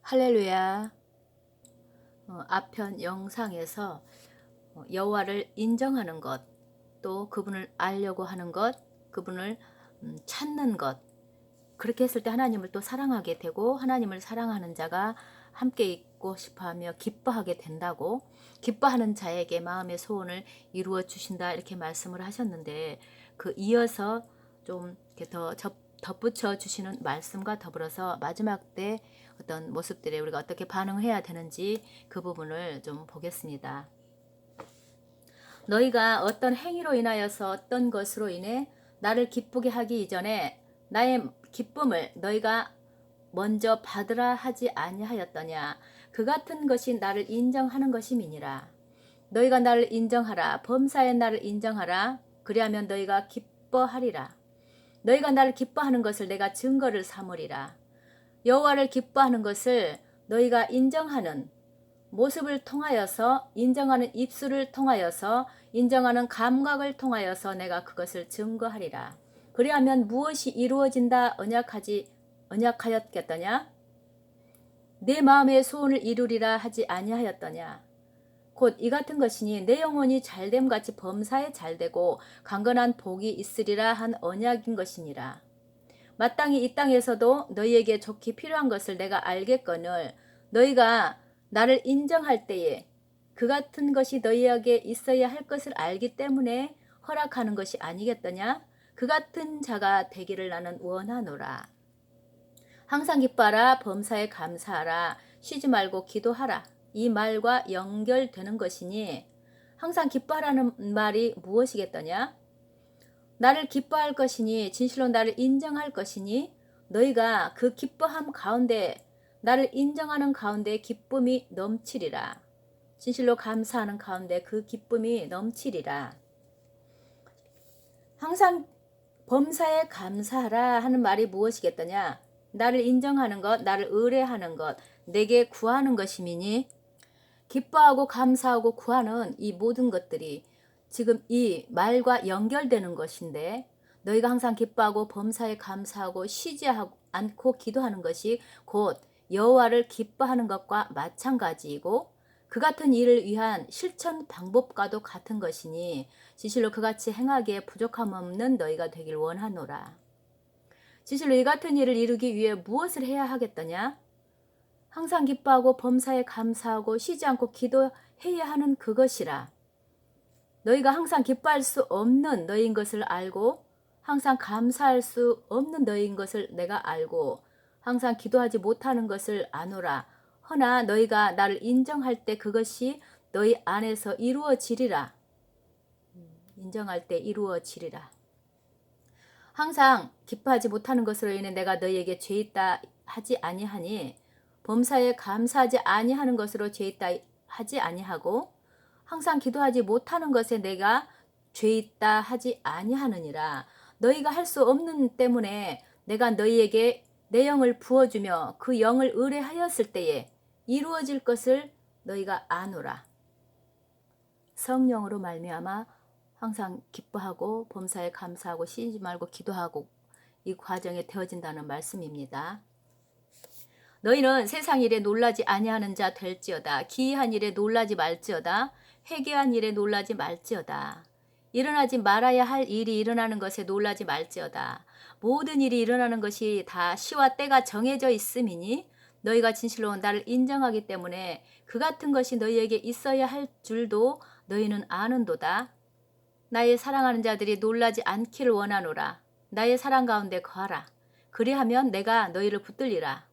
할렐루야. 아편 영상에서 여호와를 인정하는 것, 또 그분을 알려고 하는 것, 그분을 찾는 것, 그렇게 했을 때 하나님을 또 사랑하게 되고 하나님을 사랑하는 자가 함께 있고 싶어하며 기뻐하게 된다고, 기뻐하는 자에게 마음의 소원을 이루어 주신다, 이렇게 말씀을 하셨는데, 그 이어서 좀 이렇게 더 덧붙여 주시는 말씀과 더불어서 마지막 때 어떤 모습들에 우리가 어떻게 반응해야 되는지 그 부분을 좀 보겠습니다. 너희가 어떤 행위로 인하여서 어떤 것으로 인해 나를 기쁘게 하기 이전에 나의 기쁨을 너희가 먼저 받으라 하지 아니하였더냐. 그 같은 것이 나를 인정하는 것임이니라. 너희가 나를 인정하라. 범사에 나를 인정하라. 그리하면 너희가 기뻐하리라. 너희가 나를 기뻐하는 것을 내가 증거를 삼으리라. 여호와를 기뻐하는 것을 너희가 인정하는 모습을 통하여서, 인정하는 입술을 통하여서, 인정하는 감각을 통하여서 내가 그것을 증거하리라. 그리하면 무엇이 이루어진다 언약하였겠더냐? 내 마음의 소원을 이루리라 하지 아니하였더냐? 곧 이 같은 것이니 내 영혼이 잘됨 같이 범사에 잘되고 강건한 복이 있으리라 한 언약인 것이니라. 마땅히 이 땅에서도 너희에게 좋게 필요한 것을 내가 알겠거늘 너희가 나를 인정할 때에 그 같은 것이 너희에게 있어야 할 것을 알기 때문에 허락하는 것이 아니겠더냐? 그 같은 자가 되기를 나는 원하노라. 항상 기뻐하라. 범사에 감사하라. 쉬지 말고 기도하라. 이 말과 연결되는 것이니, 항상 기뻐하라는 말이 무엇이겠더냐? 나를 기뻐할 것이니, 진실로 나를 인정할 것이니, 너희가 그 기뻐함 가운데, 나를 인정하는 가운데 기쁨이 넘치리라. 진실로 감사하는 가운데 그 기쁨이 넘치리라. 항상 범사에 감사하라 하는 말이 무엇이겠더냐? 나를 인정하는 것, 나를 의뢰하는 것, 내게 구하는 것이미니, 기뻐하고 감사하고 구하는 이 모든 것들이 지금 이 말과 연결되는 것인데, 너희가 항상 기뻐하고 범사에 감사하고 쉬지 않고 기도하는 것이 곧 여호와를 기뻐하는 것과 마찬가지이고, 그 같은 일을 위한 실천 방법과도 같은 것이니 진실로 그같이 행하기에 부족함 없는 너희가 되길 원하노라. 진실로 이 같은 일을 이루기 위해 무엇을 해야 하겠더냐? 항상 기뻐하고 범사에 감사하고 쉬지 않고 기도해야 하는 그것이라. 너희가 항상 기뻐할 수 없는 너희인 것을 알고, 항상 감사할 수 없는 너희인 것을 내가 알고, 항상 기도하지 못하는 것을 아노라. 허나 너희가 나를 인정할 때 그것이 너희 안에서 이루어지리라. 인정할 때 이루어지리라. 항상 기뻐하지 못하는 것으로 인해 내가 너희에게 죄 있다 하지 아니하니, 범사에 감사하지 아니하는 것으로 죄 있다 하지 아니하고, 항상 기도하지 못하는 것에 내가 죄 있다 하지 아니하느니라. 너희가 할 수 없는 때문에 내가 너희에게 내 영을 부어주며 그 영을 의뢰하였을 때에 이루어질 것을 너희가 아노라. 성령으로 말미암아 항상 기뻐하고 범사에 감사하고 쉬지 말고 기도하고 이 과정에 되어진다는 말씀입니다. 너희는 세상 일에 놀라지 아니하는 자 될지어다. 기이한 일에 놀라지 말지어다. 회개한 일에 놀라지 말지어다. 일어나지 말아야 할 일이 일어나는 것에 놀라지 말지어다. 모든 일이 일어나는 것이 다 시와 때가 정해져 있음이니 너희가 진실로 나를 인정하기 때문에 그 같은 것이 너희에게 있어야 할 줄도 너희는 아는도다. 나의 사랑하는 자들이 놀라지 않기를 원하노라. 나의 사랑 가운데 거하라. 그리하면 내가 너희를 붙들리라.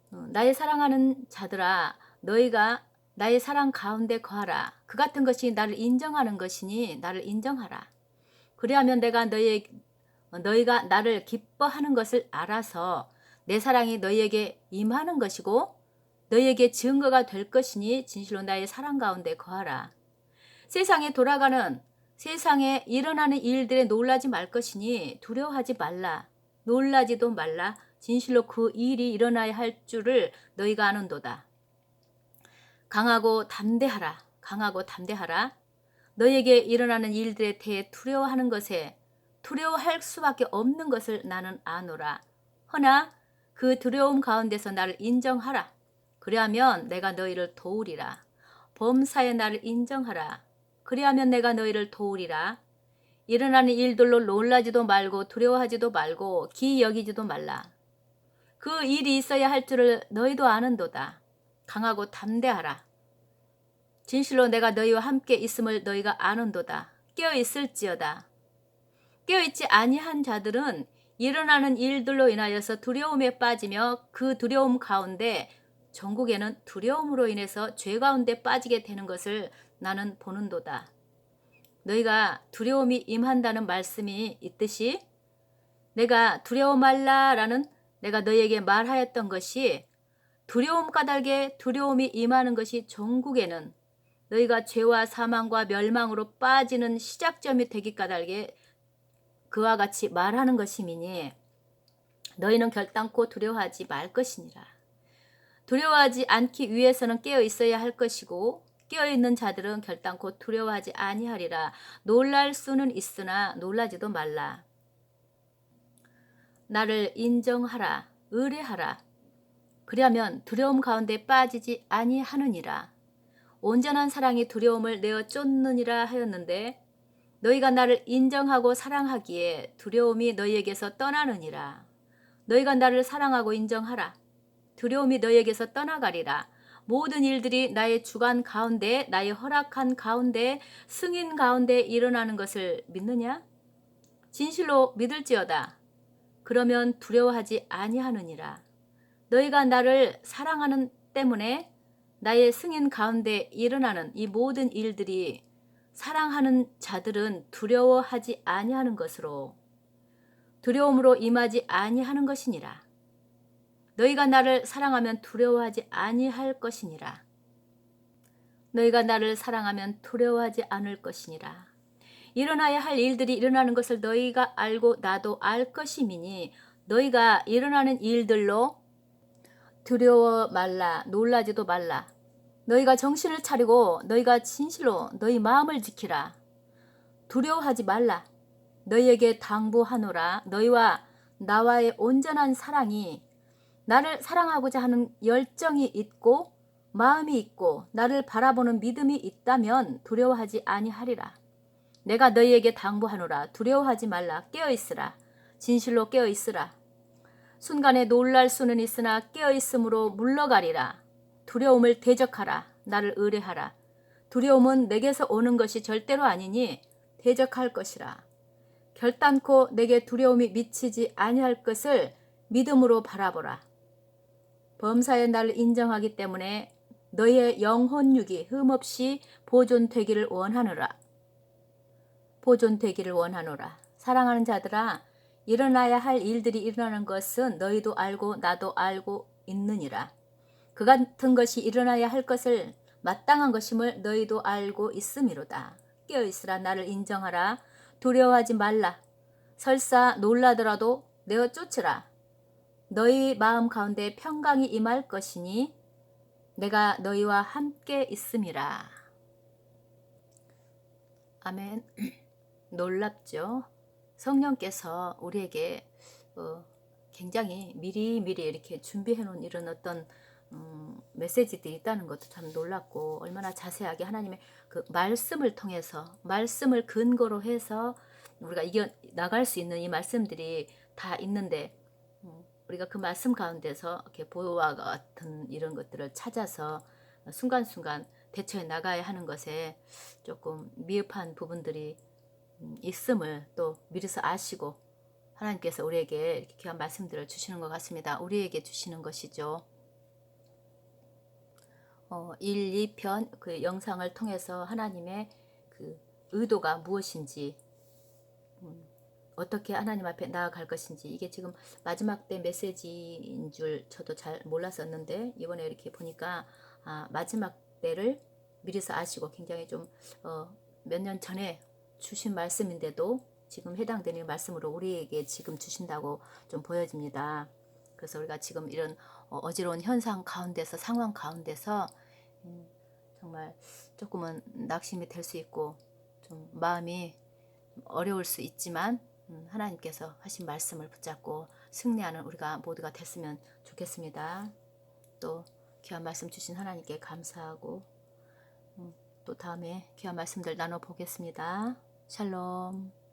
나의 사랑하는 자들아, 너희가 나의 사랑 가운데 거하라. 그 같은 것이 나를 인정하는 것이니 나를 인정하라. 그리하면 내가 너희가 나를 기뻐하는 것을 알아서 내 사랑이 너희에게 임하는 것이고 너희에게 증거가 될 것이니 진실로 나의 사랑 가운데 거하라. 세상에 일어나는 일들에 놀라지 말 것이니 두려워하지 말라. 놀라지도 말라. 진실로 그 일이 일어나야 할 줄을 너희가 아는도다. 강하고 담대하라. 강하고 담대하라. 너희에게 일어나는 일들에 대해 두려워하는 것에 두려워할 수밖에 없는 것을 나는 아노라. 허나 그 두려움 가운데서 나를 인정하라. 그리하면 내가 너희를 도우리라. 범사에 나를 인정하라. 그리하면 내가 너희를 도우리라. 일어나는 일들로 놀라지도 말고 두려워하지도 말고 기이 여기지도 말라. 그 일이 있어야 할 줄을 너희도 아는도다. 강하고 담대하라. 진실로 내가 너희와 함께 있음을 너희가 아는도다. 깨어 있을지어다. 깨어 있지 아니한 자들은 일어나는 일들로 인하여서 두려움에 빠지며 그 두려움 가운데 전국에는 두려움으로 인해서 죄 가운데 빠지게 되는 것을 나는 보는도다. 너희가 두려움이 임한다는 말씀이 있듯이 내가 두려워 말라라는 내가 너희에게 말하였던 것이 두려움 까닭에 두려움이 임하는 것이 전국에는 너희가 죄와 사망과 멸망으로 빠지는 시작점이 되기 까닭에 그와 같이 말하는 것이미니 너희는 결단코 두려워하지 말 것이니라. 두려워하지 않기 위해서는 깨어 있어야 할 것이고 깨어있는 자들은 결단코 두려워하지 아니하리라. 놀랄 수는 있으나 놀라지도 말라. 나를 인정하라. 의뢰하라. 그리하면 두려움 가운데 빠지지 아니하느니라. 온전한 사랑이 두려움을 내어 쫓느니라 하였는데 너희가 나를 인정하고 사랑하기에 두려움이 너희에게서 떠나느니라. 너희가 나를 사랑하고 인정하라. 두려움이 너희에게서 떠나가리라. 모든 일들이 나의 주관 가운데 나의 허락한 가운데 승인 가운데 일어나는 것을 믿느냐? 진실로 믿을지어다. 그러면 두려워하지 아니하느니라. 너희가 나를 사랑하는 때문에 나의 승인 가운데 일어나는 이 모든 일들이 사랑하는 자들은 두려워하지 아니하는 것으로 두려움으로 임하지 아니하는 것이니라. 너희가 나를 사랑하면 두려워하지 아니할 것이니라. 너희가 나를 사랑하면 두려워하지 않을 것이니라. 일어나야 할 일들이 일어나는 것을 너희가 알고 나도 알 것이미니 너희가 일어나는 일들로 두려워 말라. 놀라지도 말라. 너희가 정신을 차리고 너희가 진실로 너희 마음을 지키라. 두려워하지 말라. 너희에게 당부하노라. 너희와 나와의 온전한 사랑이 나를 사랑하고자 하는 열정이 있고 마음이 있고 나를 바라보는 믿음이 있다면 두려워하지 아니하리라. 내가 너희에게 당부하노라. 두려워하지 말라. 깨어있으라. 진실로 깨어있으라. 순간에 놀랄 수는 있으나 깨어있음으로 물러가리라. 두려움을 대적하라. 나를 의뢰하라. 두려움은 내게서 오는 것이 절대로 아니니 대적할 것이라. 결단코 내게 두려움이 미치지 아니할 것을 믿음으로 바라보라. 범사에 나를 인정하기 때문에 너희의 영혼육이 흠없이 보존되기를 원하노라. 보존되기를 원하노라. 사랑하는 자들아, 일어나야 할 일들이 일어나는 것은 너희도 알고 나도 알고 있느니라. 그 같은 것이 일어나야 할 것을 마땅한 것임을 너희도 알고 있음이로다. 깨어있으라. 나를 인정하라. 두려워하지 말라. 설사 놀라더라도 내어 쫓으라. 너희 마음 가운데 평강이 임할 것이니 내가 너희와 함께 있음이라. 아멘. 놀랍죠? 성령께서 우리에게 굉장히 미리미리 이렇게 준비해 놓은 이런 어떤 메시지들이 있다는 것도 참 놀랍고 얼마나 자세하게 하나님의 그 말씀을 통해서 말씀을 근거로 해서 우리가 이겨 나갈 수 있는 이 말씀들이 다 있는데 우리가 그 말씀 가운데서 이렇게 보호와 같은 이런 것들을 찾아서 순간순간 대처해 나가야 하는 것에 조금 미흡한 부분들이 있음을 또 미리서 아시고 하나님께서 우리에게 이렇게 귀한 말씀들을 주시는 것 같습니다. 우리에게 주시는 것이죠. 1, 2편 그 영상을 통해서 하나님의 그 의도가 무엇인지 어떻게 하나님 앞에 나아갈 것인지 이게 지금 마지막 때 메시지인 줄 저도 잘 몰랐었는데 이번에 이렇게 보니까 마지막 때를 미리서 아시고 굉장히 좀 몇 년 전에 주신 말씀인데도 지금 해당되는 말씀으로 우리에게 지금 주신다고 좀 보여집니다. 그래서 우리가 지금 이런 어지러운 현상 가운데서 상황 가운데서 정말 조금은 낙심이 될 수 있고 좀 마음이 어려울 수 있지만 하나님께서 하신 말씀을 붙잡고 승리하는 우리가 모두가 됐으면 좋겠습니다. 또 귀한 말씀 주신 하나님께 감사하고 또 다음에 귀한 말씀들 나눠보겠습니다. 샬롬.